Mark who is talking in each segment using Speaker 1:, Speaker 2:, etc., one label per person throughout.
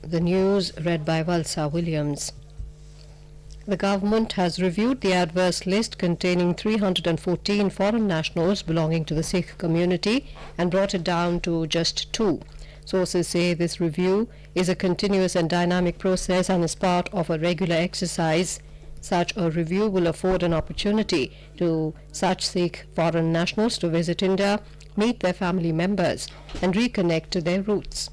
Speaker 1: The news read by Valsa Williams. The government has reviewed the adverse list containing 314 foreign nationals belonging to the Sikh community and brought it down to just 2. Sources say this review is a continuous and dynamic process and is part of a regular exercise. Such a review will afford an opportunity to such Sikh foreign nationals to visit India, meet their family members, and reconnect to their roots.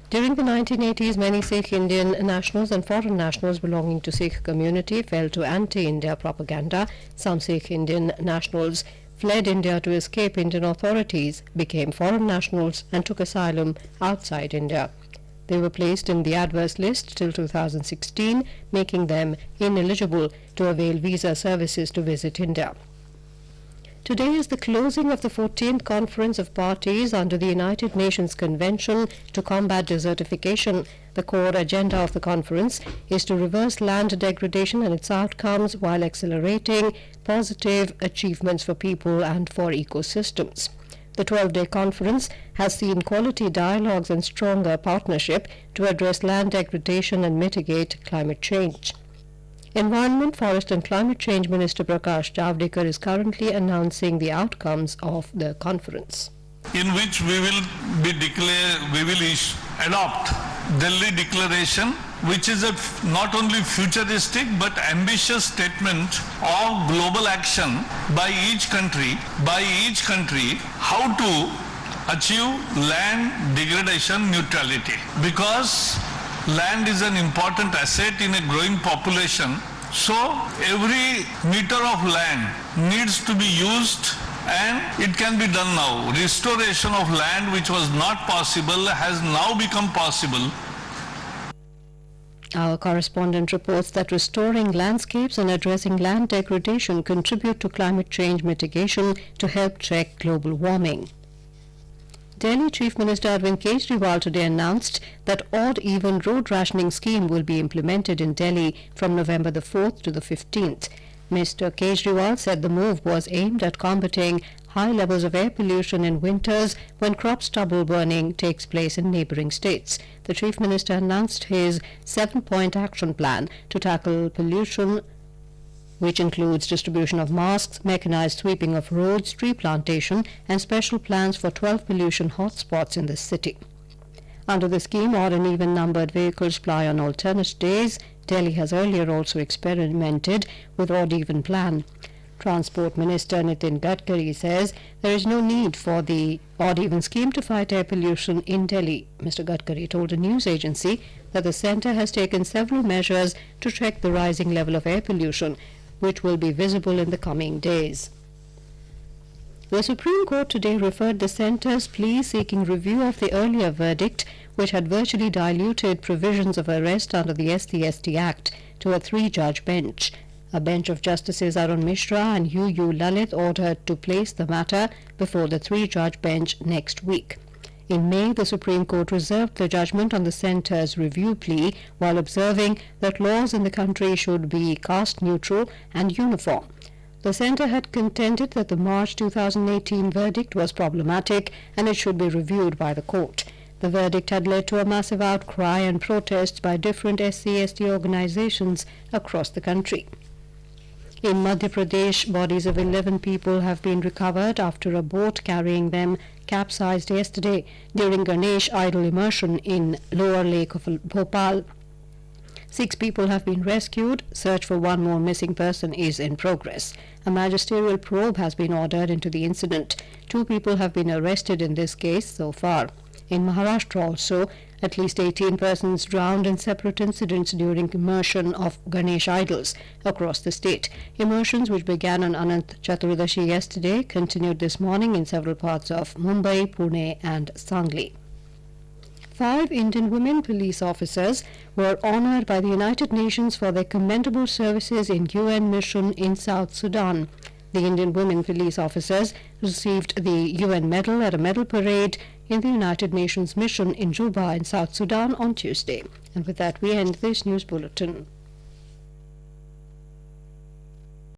Speaker 1: During the 1980s, many Sikh Indian nationals and foreign nationals belonging to Sikh community fell to anti-India propaganda. Some Sikh Indian nationals fled India to escape Indian authorities, became foreign nationals and took asylum outside India. They were placed in the adverse list till 2016, making them ineligible to avail visa services to visit India. Today is the closing of the 14th Conference of Parties under the United Nations Convention to Combat Desertification. The core agenda of the conference is to reverse land degradation and its outcomes while accelerating positive achievements for people and for ecosystems. The 12-day conference has seen quality dialogues and stronger partnership to address land degradation and mitigate climate change. Environment, Forest and Climate Change Minister Prakash Javadekar is currently announcing the outcomes of the conference.
Speaker 2: In which we will adopt Delhi Declaration, which is not only futuristic but ambitious statement of global action by each country how to achieve land degradation neutrality. Because land is an important asset in a growing population, so every meter of land needs to be used, and it can be done now. Restoration of land which was not possible has now become possible.
Speaker 1: Our correspondent reports that restoring landscapes and addressing land degradation contribute to climate change mitigation to help check global warming. Delhi Chief Minister Arvind Kejriwal today announced that odd-even road rationing scheme will be implemented in Delhi from November the 4th to the 15th. Mr. Kejriwal said the move was aimed at combating high levels of air pollution in winters when crop stubble burning takes place in neighbouring states. The Chief Minister announced his 7-point action plan to tackle pollution, which includes distribution of masks, mechanized sweeping of roads, tree plantation, and special plans for 12 pollution hotspots in the city. Under the scheme, odd and even numbered vehicles ply on alternate days. Delhi has earlier also experimented with odd-even plan. Transport Minister Nitin Gadkari says there is no need for the odd-even scheme to fight air pollution in Delhi. Mr. Gadkari told a news agency that the centre has taken several measures to check the rising level of air pollution, which will be visible in the coming days. The Supreme Court today referred the centre's plea seeking review of the earlier verdict, which had virtually diluted provisions of arrest under the SC/ST Act, to a 3-judge bench. A bench of Justices Arun Mishra and U. Lalit ordered to place the matter before the 3-judge bench next week. In May, the Supreme Court reserved the judgment on the centre's review plea while observing that laws in the country should be caste-neutral and uniform. The centre had contended that the March 2018 verdict was problematic and it should be reviewed by the court. The verdict had led to a massive outcry and protests by different SC/ST organizations across the country. In Madhya Pradesh, bodies of 11 people have been recovered after a boat carrying them capsized yesterday during Ganesh idol immersion in lower lake of Bhopal. 6 people have been rescued. Search for one more missing person is in progress. A magisterial probe has been ordered into the incident. 2 people have been arrested in this case so far. In Maharashtra also, at least 18 persons drowned in separate incidents during immersion of Ganesh idols across the state. Immersions, which began on Anant Chaturdashi yesterday, continued this morning in several parts of Mumbai, Pune and Sangli. 5 Indian women police officers were honoured by the United Nations for their commendable services in UN mission in South Sudan. The Indian women police officers received the UN medal at a medal parade in the United Nations mission in Juba in South Sudan on Tuesday. And with that, we end this news bulletin.